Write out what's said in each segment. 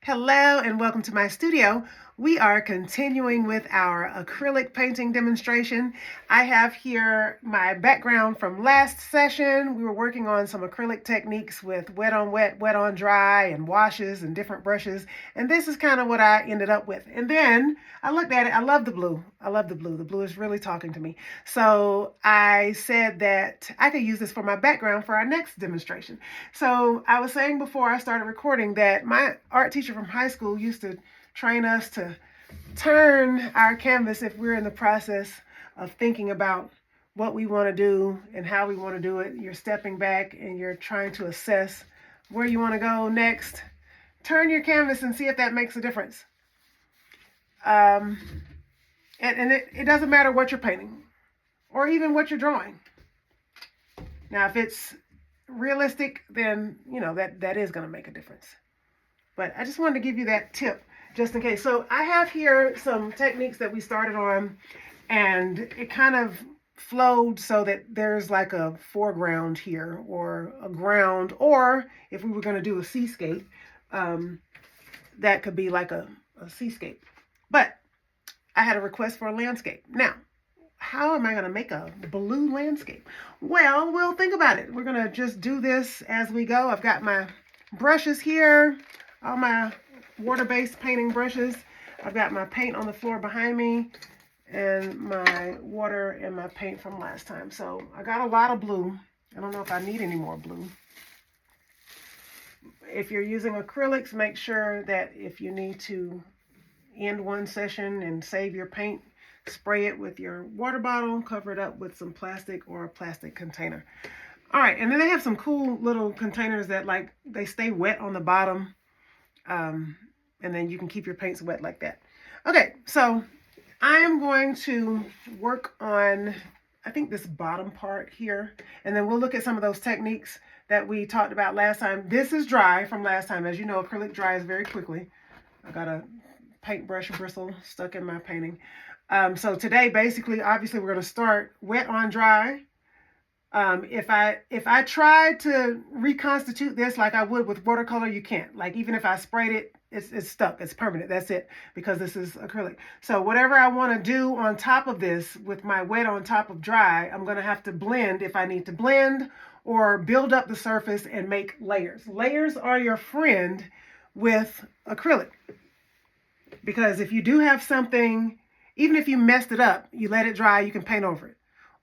Hello and welcome to my studio. We are continuing with our acrylic painting demonstration. I have here my background from last session. We were working on some acrylic techniques with wet on wet, wet on dry, and washes and different brushes. And this is kind of what I ended up with. And then I looked at it. I love the blue. I love the blue. The blue is really talking to me. So I said that I could use this for my background for our next demonstration. So I was saying before I started recording that my art teacher from high school used to train us to turn our canvas if we're in the process of thinking about what we want to do and how we want to do it. You're stepping back and you're trying to assess where you want to go next. Turn your canvas and see if that makes a difference. It doesn't matter what you're painting or even what you're drawing. Now, if it's realistic, then, that is going to make a difference. But I just wanted to give you that tip just in case. So I have here some techniques that we started on, and it kind of flowed so that there's like a foreground here or a ground, or if we were going to do a seascape, that could be like a seascape. But I had a request for a landscape. Now, how am I going to make a blue landscape? Well, we'll think about it. We're going to just do this as we go. I've got my brushes here, all my water-based painting brushes. I've got my paint on the floor behind me and my water and my paint from last time. So I got a lot of blue. I don't know if I need any more blue. If you're using acrylics, make sure that if you need to end one session and save your paint, spray it with your water bottle, cover it up with some plastic or a plastic container. All right, and then they have some cool little containers that they stay wet on the bottom, and then you can keep your paints wet like that. Okay, so I am going to work on, I think, this bottom part here, and then we'll look at some of those techniques that we talked about last time. This is dry from last time. As you know, acrylic dries very quickly. I got a paintbrush bristle stuck in my painting. So today, basically, obviously, we're going to start wet on dry. If I tried to reconstitute this like I would with watercolor, you can't. Like, even if I sprayed it, it's stuck. It's permanent. That's it, because this is acrylic. So whatever I want to do on top of this with my wet on top of dry, I'm going to have to blend if I need to blend, or build up the surface and make layers. Layers are your friend with acrylic, because if you do have something, even if you messed it up, you let it dry, you can paint over it.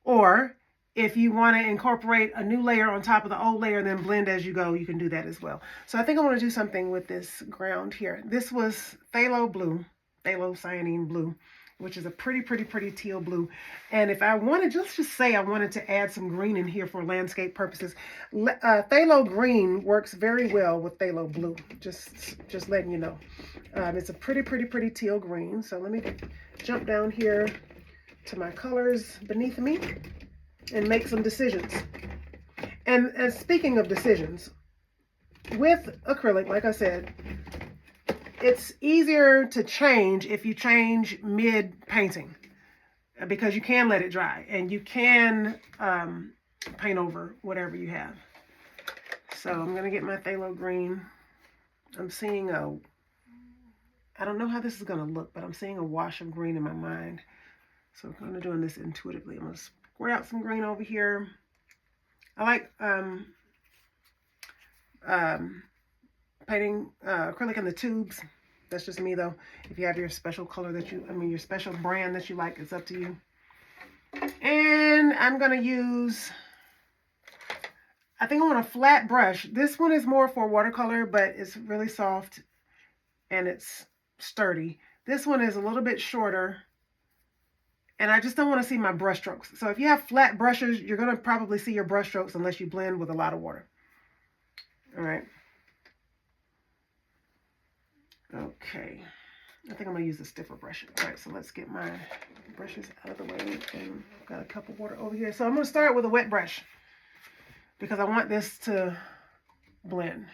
Or if you want to incorporate a new layer on top of the old layer and then blend as you go, you can do that as well. So I think I want to do something with this ground here. This was phthalo blue, phthalo cyanine blue, which is a pretty teal blue. And if I wanted, let's just say I wanted to add some green in here for landscape purposes. Phthalo green works very well with phthalo blue, just letting you know. It's a pretty teal green. So let me jump down here to my colors beneath me and make some decisions. And speaking of decisions, with acrylic, like I said, it's easier to change if you change mid-painting, because you can let it dry and you can paint over whatever you have. So I'm going to get my phthalo green. I'm seeing I don't know how this is going to look, but I'm seeing a wash of green in my mind. So I'm kind of doing this intuitively. I'm going to squirt out some green over here. I like painting acrylic in the tubes. That's just me, though. If you have your special color your special brand that you like, it's up to you. And I'm going to use, I think I want a flat brush. This one is more for watercolor, but it's really soft and it's sturdy. This one is a little bit shorter, and I just don't want to see my brush strokes. So if you have flat brushes, you're going to probably see your brush strokes unless you blend with a lot of water. All right. Okay. I think I'm going to use a stiffer brush. All right, so let's get my brushes out of the way. And I've got a cup of water over here. So I'm going to start with a wet brush because I want this to blend.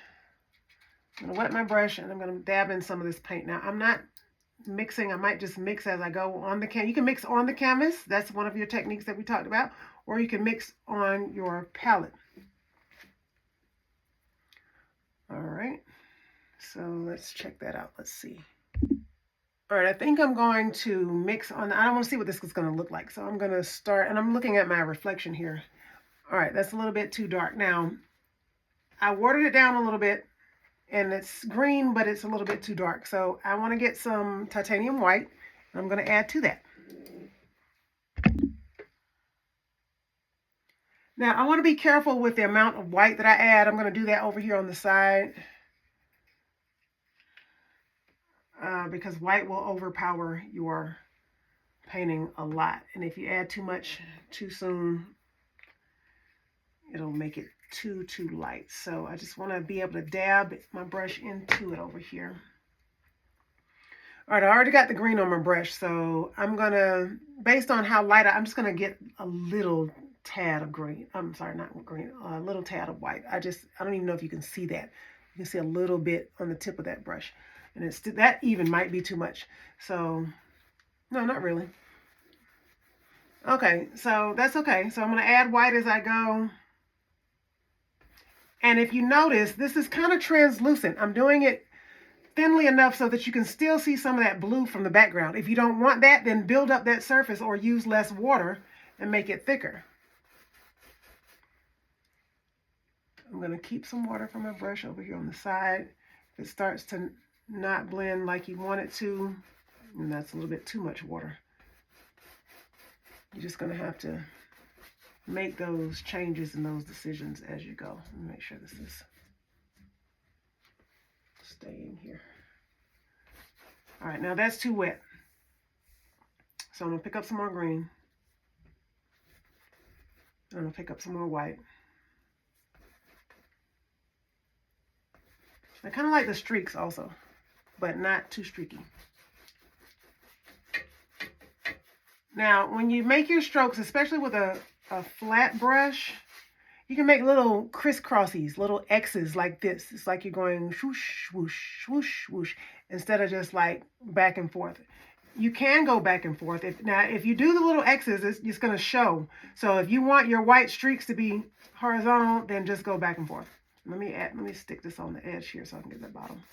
I'm going to wet my brush and I'm going to dab in some of this paint. Now, I'm not mixing. I might just mix as I go on the canvas. You can mix on the canvas. That's one of your techniques that we talked about. Or you can mix on your palette. All right. So let's check that out. Let's see. All right, I think I'm going to mix on, I want to see what this is going to look like. So I'm going to start, and I'm looking at my reflection here. All right, that's a little bit too dark. Now, I watered it down a little bit, and it's green, but it's a little bit too dark. So I want to get some titanium white, and I'm going to add to that. Now, I want to be careful with the amount of white that I add. I'm going to do that over here on the side. Because white will overpower your painting a lot. And if you add too much too soon, it'll make it too light. So I just want to be able to dab my brush into it over here. All right, I already got the green on my brush, so I'm going to, based on how light I'm just going to get a little tad of green. I'm sorry, not green, a little tad of white. I don't even know if you can see that. You can see a little bit on the tip of that brush. And that even might be too much. So, no, not really. Okay, so that's okay. So I'm going to add white as I go. And if you notice, this is kind of translucent. I'm doing it thinly enough so that you can still see some of that blue from the background. If you don't want that, then build up that surface or use less water and make it thicker. I'm going to keep some water from my brush over here on the side. If it starts to not blend like you want it to, and that's a little bit too much water, you're just going to have to make those changes and those decisions as you go. Let me make sure this is staying here. All right, now that's too wet. So I'm going to pick up some more green. I'm going to pick up some more white. I kind of like the streaks also, but not too streaky. Now, when you make your strokes, especially with a flat brush, you can make little crisscrossies, little X's like this. It's like you're going swoosh, swoosh, swoosh, swoosh, instead of just like back and forth. You can go back and forth. If you do the little X's, it's just going to show. So if you want your white streaks to be horizontal, then just go back and forth. Let me stick this on the edge here so I can get the bottom.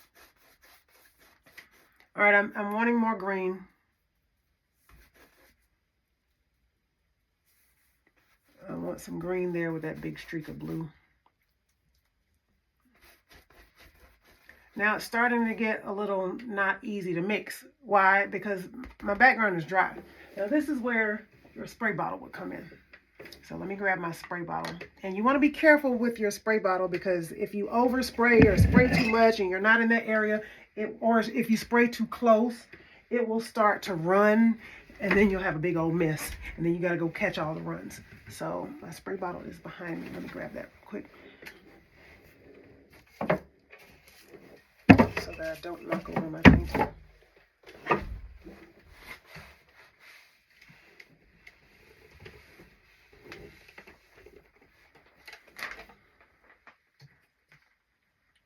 All right, I'm wanting more green. I want some green there with that big streak of blue. Now it's starting to get a little not easy to mix. Why? Because my background is dry. Now this is where your spray bottle would come in. So let me grab my spray bottle. And you want to be careful with your spray bottle, because if you overspray or spray too much and you're not in that area, or if you spray too close, it will start to run, and then you'll have a big old mess. And then you got to go catch all the runs. So my spray bottle is behind me. Let me grab that real quick, so that I don't knock over my painting.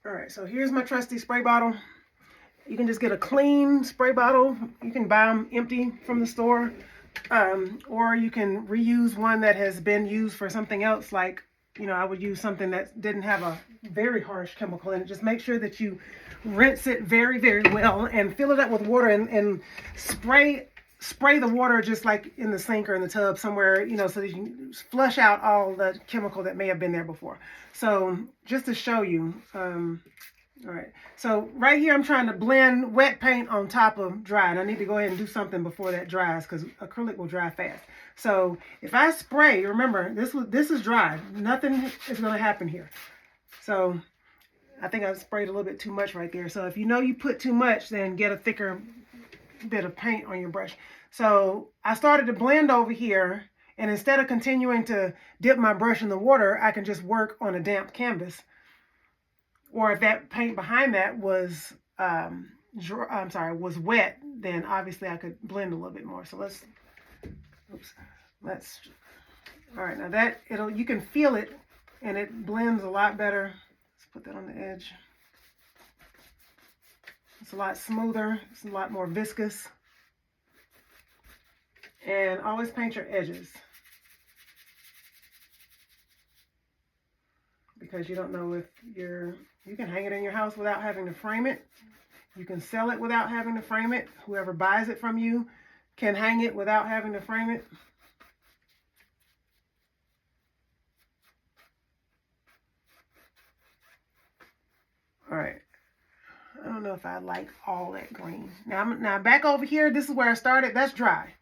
All right, so here's my trusty spray bottle. You can just get a clean spray bottle. You can buy them empty from the store, or you can reuse one that has been used for something else. Like, I would use something that didn't have a very harsh chemical in it. Just make sure that you rinse it very, very well and fill it up with water, and spray the water just like in the sink or in the tub somewhere, so that you can flush out all the chemical that may have been there before. So just to show you, all right, so right here I'm trying to blend wet paint on top of dry, and I need to go ahead and do something before that dries, because acrylic will dry fast. So if I spray, remember this is dry, nothing is going to happen here. So I think I sprayed a little bit too much right there. So if you know you put too much, then get a thicker bit of paint on your brush. So I started to blend over here, and instead of continuing to dip my brush in the water, I can just work on a damp canvas. Or if that paint behind that was was wet, then obviously I could blend a little bit more. So all right, now you can feel it, and it blends a lot better. Let's put that on the edge. It's a lot smoother. It's a lot more viscous. And always paint your edges, because you don't know if your You can hang it in your house without having to frame it. You can sell it without having to frame it. Whoever buys it from you can hang it without having to frame it. All right. I don't know if I like all that green. Now back over here, this is where I started. That's dry.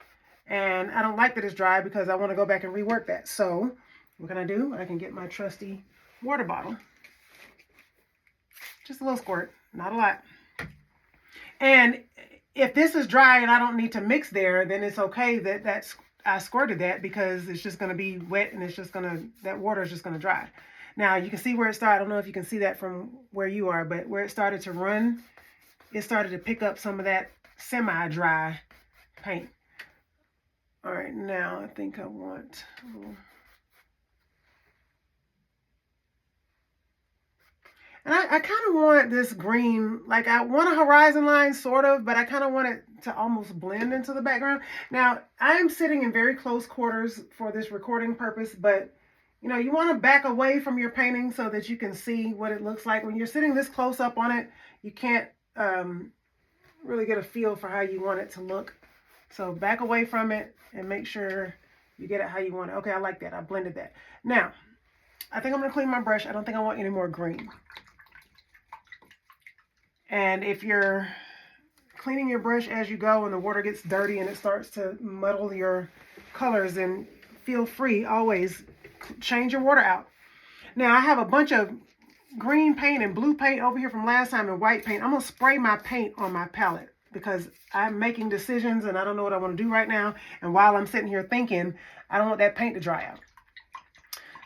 And I don't like that it's dry because I want to go back and rework that. So what can I do? I can get my trusty water bottle. Just a little squirt, not a lot. And if this is dry and I don't need to mix there, then it's okay that I squirted that, because it's just going to be wet and it's just going to, that water is just going to dry. Now you can see where it started. I don't know if you can see that from where you are, but where it started to run, it started to pick up some of that semi-dry paint. All right, now I think I want a little. And I kind of want this green, like I want a horizon line sort of, but I kind of want it to almost blend into the background. Now, I'm sitting in very close quarters for this recording purpose, but you know, you want to back away from your painting so that you can see what it looks like. When you're sitting this close up on it, you can't really get a feel for how you want it to look. So back away from it and make sure you get it how you want it. Okay, I like that. I blended that. Now, I think I'm going to clean my brush. I don't think I want any more green. And if you're cleaning your brush as you go and the water gets dirty and it starts to muddle your colors, then feel free, always change your water out. Now I have a bunch of green paint and blue paint over here from last time and white paint. I'm going to spray my paint on my palette because I'm making decisions and I don't know what I want to do right now. And while I'm sitting here thinking, I don't want that paint to dry out.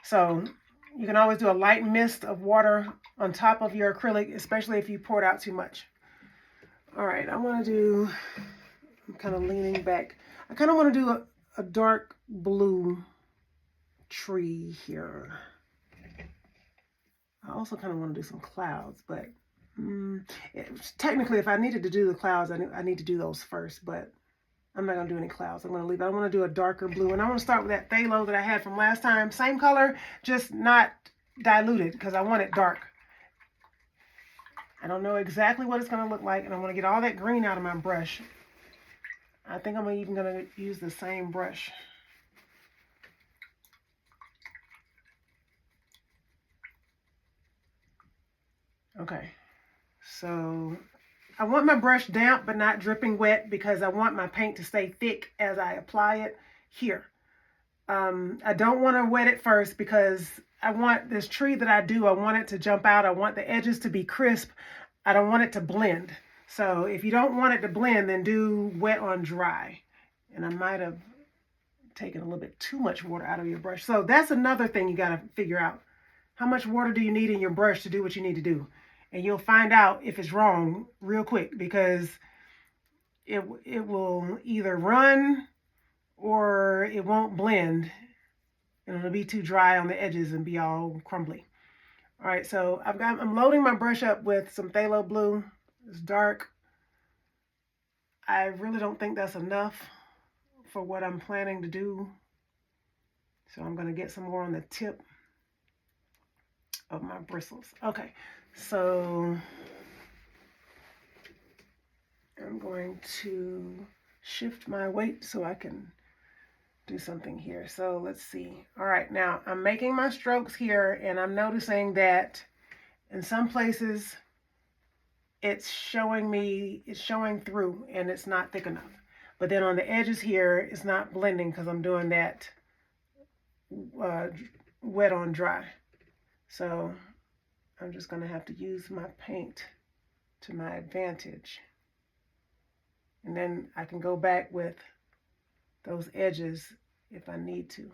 So you can always do a light mist of water on top of your acrylic, especially if you pour it out too much. All right, I want to do, I'm kind of leaning back. I kind of want to do a dark blue tree here. I also kind of want to do some clouds, but technically if I needed to do the clouds, I need to do those first, but I'm not going to do any clouds. I'm going to leave it. I want to do a darker blue, and I want to start with that phthalo that I had from last time. Same color, just not diluted because I want it dark. I don't know exactly what it's going to look like, and I want to get all that green out of my brush. I think I'm even going to use the same brush. Okay, so I want my brush damp but not dripping wet because I want my paint to stay thick as I apply it here. I don't want to wet it first because I want this tree that I do, I want it to jump out. I want the edges to be crisp. I don't want it to blend. So if you don't want it to blend, then do wet on dry. And I might have taken a little bit too much water out of your brush. So that's another thing you got to figure out. How much water do you need in your brush to do what you need to do? And you'll find out if it's wrong real quick because it will either run or it won't blend and it'll be too dry on the edges and be all crumbly. All right, so I'm loading my brush up with some phthalo blue. It's dark. I really don't think that's enough for what I'm planning to do. So I'm going to get some more on the tip of my bristles. Okay, so I'm going to shift my weight so I can do something here. So let's see. All right, now I'm making my strokes here and I'm noticing that in some places it's showing through and it's not thick enough. But then on the edges here, it's not blending because I'm doing that wet on dry. So I'm just going to have to use my paint to my advantage. And then I can go back with those edges if I need to.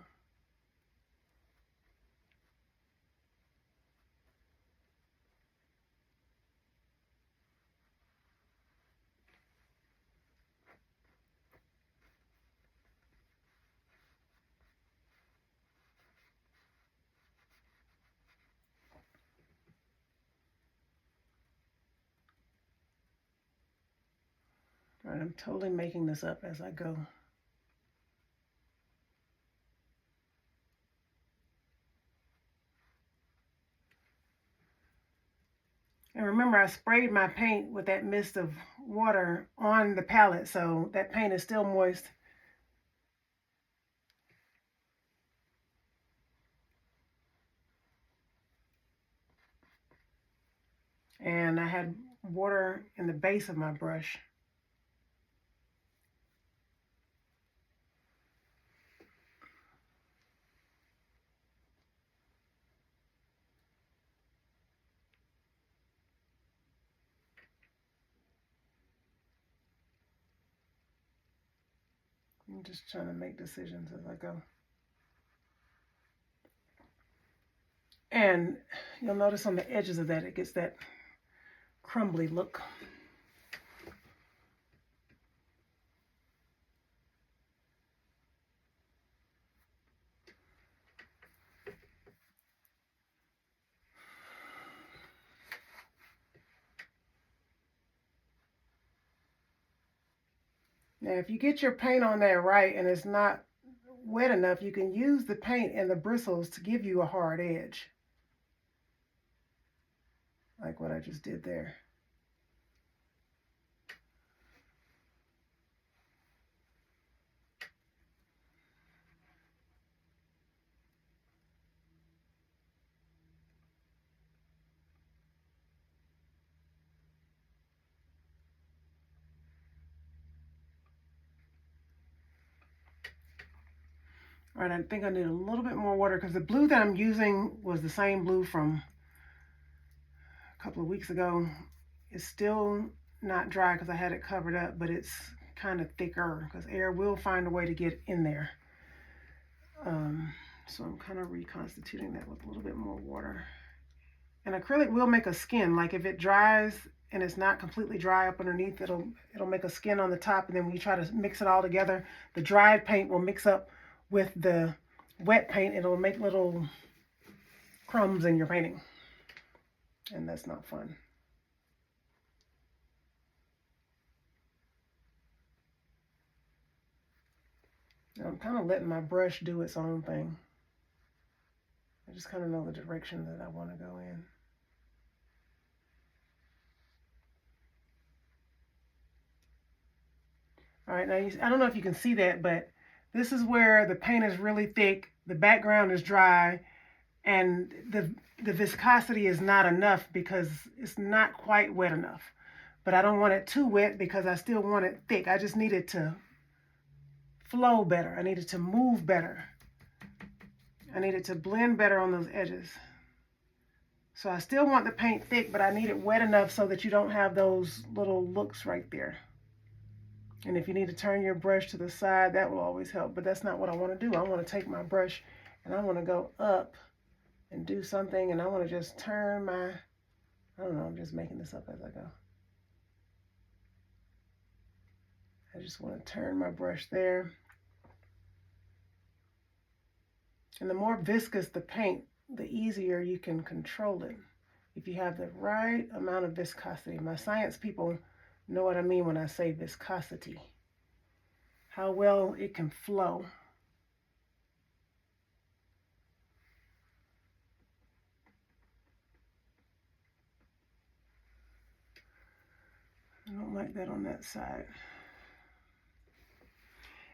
All right, I'm totally making this up as I go. remember I sprayed my paint with that mist of water on the palette, so that paint is still moist. And I had water in the base of my brush. I'm just trying to make decisions as I go. And you'll notice on the edges of that, it gets that crumbly look. Now, if you get your paint on there right and it's not wet enough, you can use the paint and the bristles to give you a hard edge. Like what I just did there. All right, I think I need a little bit more water because the blue that I'm using was the same blue from a couple of weeks ago. It's still not dry because I had it covered up, but it's kind of thicker because air will find a way to get in there. So I'm kind of reconstituting that with a little bit more water. And acrylic will make a skin. Like if it dries and it's not completely dry up underneath, it'll make a skin on the top, and then when you try to mix it all together, the dried paint will mix up with the wet paint. It'll make little crumbs in your painting, and that's not fun. Now I'm kind of letting my brush do its own thing. I just kind of know the direction that I want to go in. All right, now I don't know if you can see that, but this is where the paint is really thick, the background is dry, and the viscosity is not enough because it's not quite wet enough. But I don't want it too wet because I still want it thick. I just need it to flow better. I need it to move better. I need it to blend better on those edges. So I still want the paint thick, but I need it wet enough so that you don't have those little looks right there. And if you need to turn your brush to the side, that will always help. But that's not what I want to do. I want to take my brush and I want to go up and do something. And I want to just turn my, I don't know, I'm just making this up as I go. I just want to turn my brush there. And the more viscous the paint, the easier you can control it. If you have the right amount of viscosity. My science people know what I mean when I say viscosity. How well it can flow. I don't like that on that side.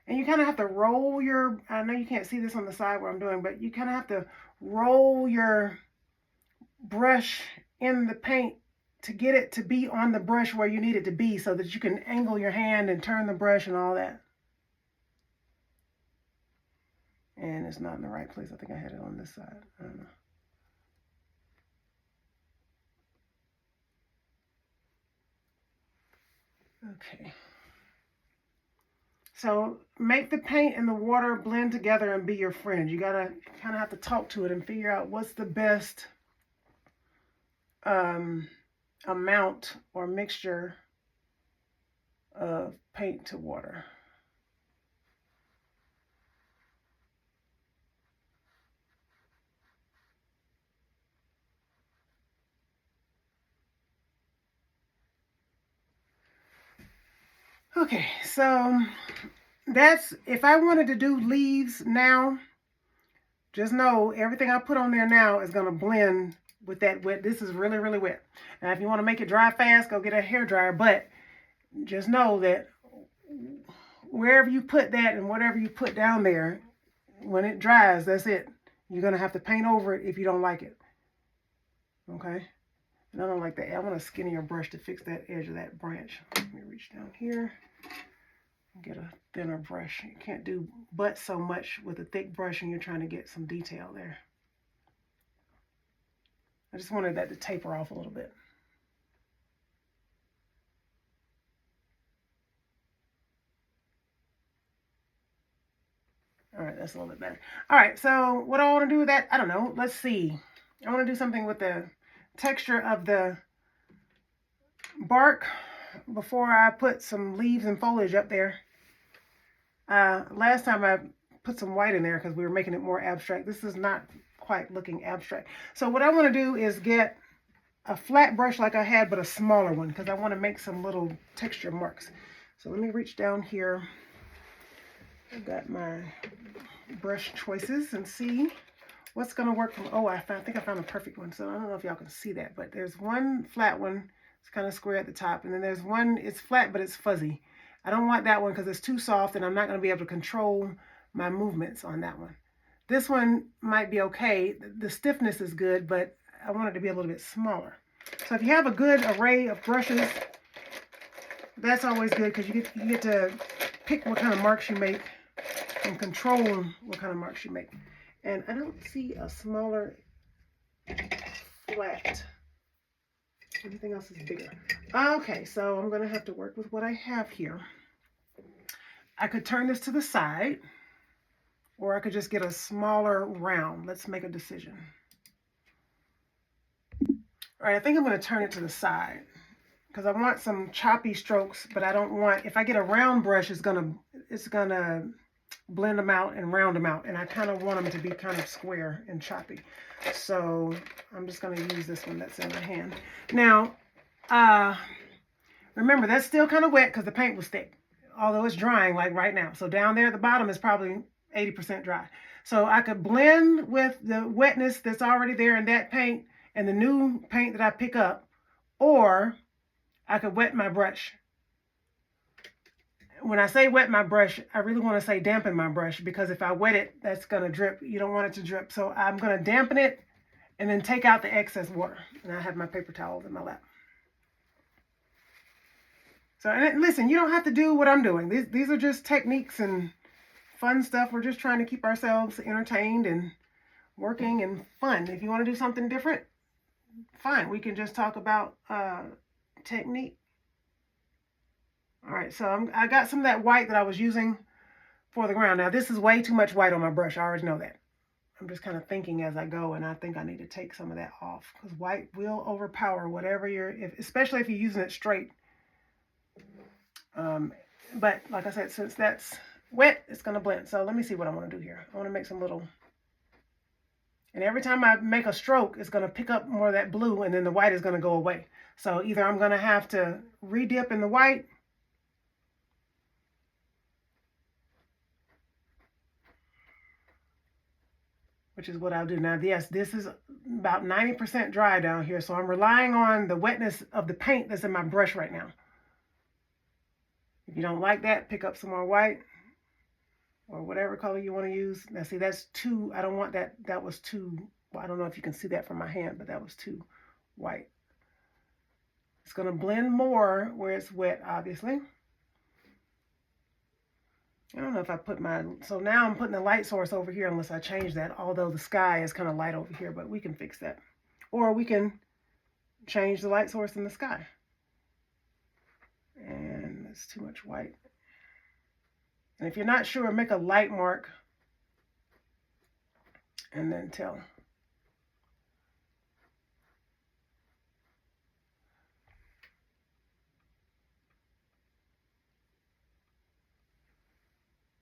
And you kind of have to roll your, I know you can't see this on the side where I'm doing, but you kind of have to roll your brush in the paint to get it to be on the brush where you need it to be so that you can angle your hand and turn the brush and all that. And it's not in the right place. I think I had it on this side. I don't know. Okay. So make the paint and the water blend together and be your friend. You gotta kind of have to talk to it and figure out what's the best amount or mixture of paint to water. Okay, so that's, if I wanted to do leaves now, just know everything I put on there now is going to blend with that wet. This is really, really wet. Now, if you want to make it dry fast, go get a hair dryer. But just know that wherever you put that and whatever you put down there, when it dries, that's it. You're going to have to paint over it if you don't like it. Okay? And I don't like that. I want a skinnier brush to fix that edge of that branch. Let me reach down here and get a thinner brush. You can't do but so much with a thick brush and you're trying to get some detail there. I just wanted that to taper off a little bit. All right, that's a little bit better. All right, so what do I want to do with that? I don't know. Let's see. I want to do something with the texture of the bark before I put some leaves and foliage up there. Last time I put some white in there because we were making it more abstract. This is not quite looking abstract. So what I want to do is get a flat brush like I had, but a smaller one, because I want to make some little texture marks. So let me reach down here. I've got my brush choices and see what's going to work from. Oh, I think I found a perfect one. So I don't know if y'all can see that, but there's one flat one. It's kind of square at the top, and then there's one, it's flat, but it's fuzzy. I don't want that one because it's too soft, and I'm not going to be able to control my movements on that one. This one might be okay. The stiffness is good, but I want it to be a little bit smaller. So if you have a good array of brushes, that's always good because you get to pick what kind of marks you make and control what kind of marks you make. And I don't see a smaller flat. Everything else is bigger. Okay, so I'm going to have to work with what I have here. I could turn this to the side, or I could just get a smaller round. Let's make a decision. All right, I think I'm going to turn it to the side because I want some choppy strokes, but I don't want, if I get a round brush, it's gonna blend them out and round them out, and I kind of want them to be kind of square and choppy. So I'm just going to use this one that's in my hand. Now, remember, that's still kind of wet because the paint was thick, although it's drying like right now. So down there at the bottom is probably 80% dry. So I could blend with the wetness that's already there in that paint and the new paint that I pick up, or I could wet my brush. When I say wet my brush, I really want to say dampen my brush, because if I wet it, that's going to drip. You don't want it to drip. So I'm going to dampen it and then take out the excess water. And I have my paper towels in my lap. So, and listen, you don't have to do what I'm doing. These are just techniques and fun stuff. We're just trying to keep ourselves entertained and working and fun. If you want to do something different, fine. We can just talk about technique. All right, so I got some of that white that I was using for the ground. Now, this is way too much white on my brush. I already know that. I'm just kind of thinking as I go, and I think I need to take some of that off because white will overpower whatever especially if you're using it straight. But like I said, since that's wet, it's going to blend. So let me see what I want to do here. I want to make some little, and every time I make a stroke, it's going to pick up more of that blue, and then the white is going to go away. So either I'm going to have to re-dip in the white, which is what I'll do. Now, yes, this is about 90% dry down here, so I'm relying on the wetness of the paint that's in my brush right now. If you don't like that, pick up some more white or whatever color you want to use. Now, see, that's too, I don't want that. That was too, well, I don't know if you can see that from my hand, but that was too white. It's going to blend more where it's wet, obviously. I don't know if I put so now I'm putting the light source over here unless I change that, although the sky is kind of light over here, but we can fix that. Or we can change the light source in the sky. And it's too much white. And if you're not sure, make a light mark and then tell.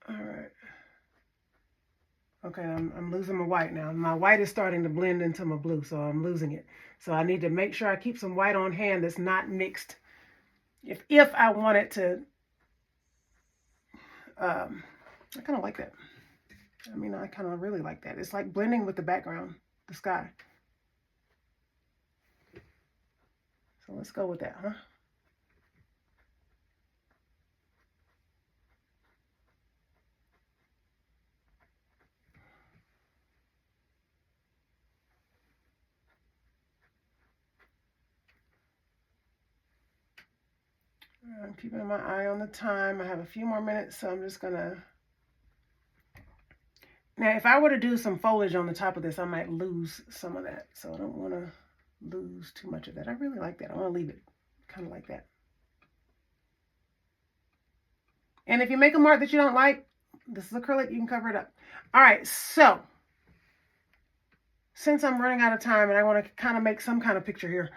All right. Okay, I'm losing my white now. My white is starting to blend into my blue, so I'm losing it. So I need to make sure I keep some white on hand that's not mixed. If I want it to, I kind of like that. I mean, I kind of really like that. It's like blending with the background, the sky. So let's go with that, huh? I'm keeping my eye on the time. I have a few more minutes, so I'm just gonna. Now, if I were to do some foliage on the top of this, I might lose some of that. So I don't want to lose too much of that. I really like that. I want to leave it kind of like that. And if you make a mark that you don't like, this is acrylic, you can cover it up. All right, so since I'm running out of time and I want to kind of make some kind of picture here,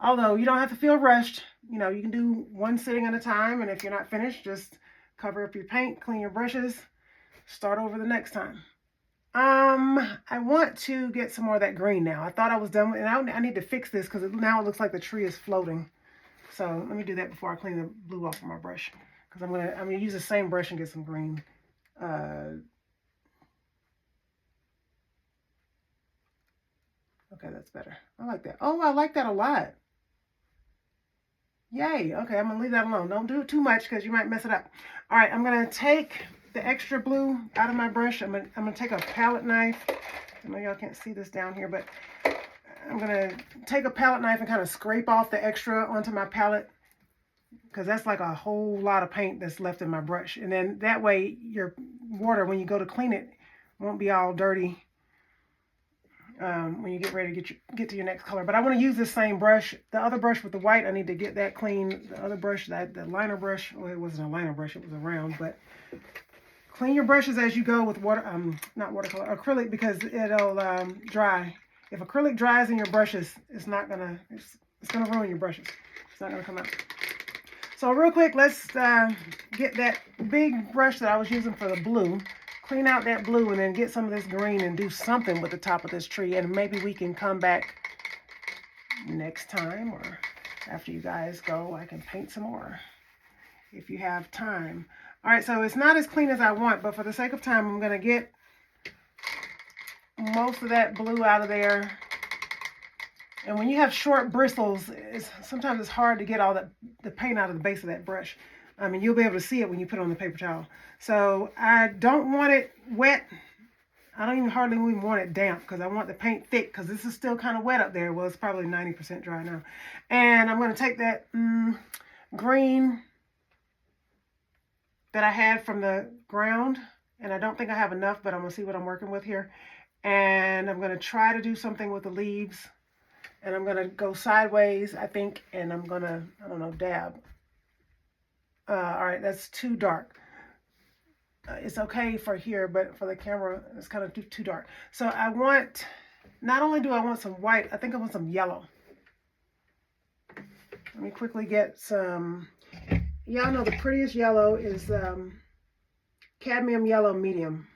although you don't have to feel rushed, you know, you can do one sitting at a time. And if you're not finished, just cover up your paint, clean your brushes, start over the next time. I want to get some more of that green now. I thought I was done with, and I need to fix this because now it looks like the tree is floating. So let me do that before I clean the blue off of my brush, because I'm gonna use the same brush and get some green. Okay, that's better. I like that. Oh, I like that a lot. Yay. Okay, I'm gonna leave that alone. Don't do it too much because you might mess it up. All right, I'm gonna take the extra blue out of my brush. I'm gonna take a palette knife. I know y'all can't see this down here, but I'm gonna take a palette knife and kind of scrape off the extra onto my palette, because that's like a whole lot of paint that's left in my brush. And then that way your water, when you go to clean it, won't be all dirty when you get ready to get to your next color. But I want to use this same brush. The other brush with the white, I need to get that clean. The other brush, the liner brush, well, it wasn't a liner brush, it was a round, but clean your brushes as you go with water, not watercolor, acrylic, because it'll dry. If acrylic dries in your brushes, it's gonna ruin your brushes. It's not gonna come out. So real quick, let's get that big brush that I was using for the blue, clean out that blue, and then get some of this green and do something with the top of this tree. And maybe we can come back next time, or after you guys go, I can paint some more if you have time. All right, so it's not as clean as I want, but for the sake of time, I'm gonna get most of that blue out of there. And when you have short bristles, sometimes it's hard to get all the paint out of the base of that brush. I mean, you'll be able to see it when you put it on the paper towel. So I don't want it wet. I don't hardly even want it damp, because I want the paint thick, because this is still kind of wet up there. Well, it's probably 90% dry now. And I'm going to take that green that I had from the ground, and I don't think I have enough, but I'm going to see what I'm working with here. And I'm going to try to do something with the leaves. And I'm going to go sideways, I think, and I'm going to, I don't know, dab. All right, that's too dark. It's okay for here, but for the camera, it's kind of too dark. So I want, not only do I want some white, I think I want some yellow. Let me quickly get some, y'all know the prettiest yellow is cadmium yellow medium.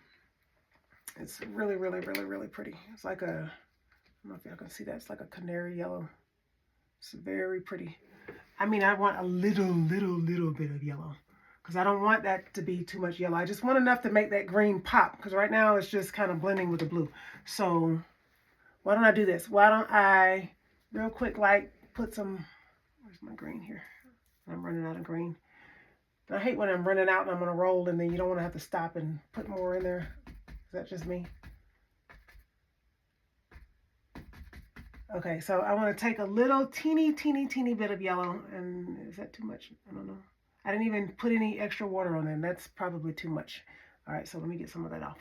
It's really, really, really, really pretty. It's like a, I don't know if y'all can see that. It's like a canary yellow. It's very pretty. I mean, I want a little bit of yellow, because I don't want that to be too much yellow. I just want enough to make that green pop, because right now it's just kind of blending with the blue. So why don't I do this? Why don't I real quick, like, put some, where's my green here? I'm running out of green. I hate when I'm running out and I'm going to roll, and then you don't want to have to stop and put more in there. Is that just me? Okay, so I want to take a little teeny bit of yellow, and is that too much? I don't know. I didn't even put any extra water on there. That's probably too much. All right, so let me get some of that off.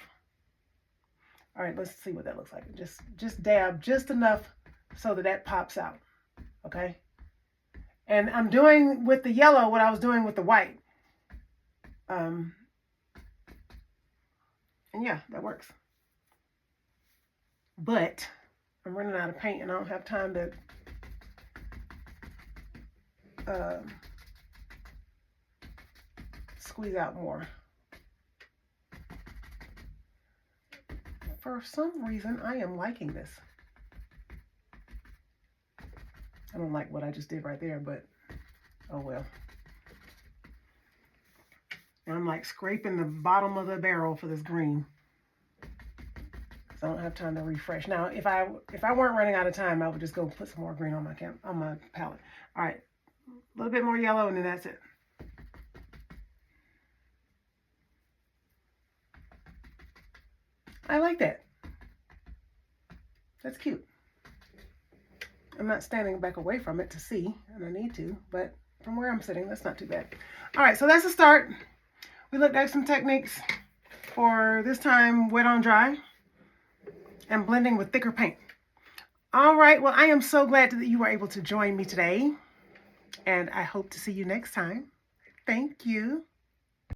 All right, let's see what that looks like. Just dab just enough so that pops out, okay? And I'm doing with the yellow what I was doing with the white. And yeah, that works. But I'm running out of paint, and I don't have time to squeeze out more. For some reason, I am liking this. I don't like what I just did right there, but oh well. And I'm like scraping the bottom of the barrel for this green. So I don't have time to refresh. Now, if I weren't running out of time, I would just go put some more green on my palette. All right, a little bit more yellow, and then that's it. I like that. That's cute. I'm not standing back away from it to see, and I need to, but from where I'm sitting, that's not too bad. All right, so that's a start. We looked at some techniques for this time wet on dry and blending with thicker paint. All right, well, I am so glad that you were able to join me today, and I hope to see you next time. Thank you.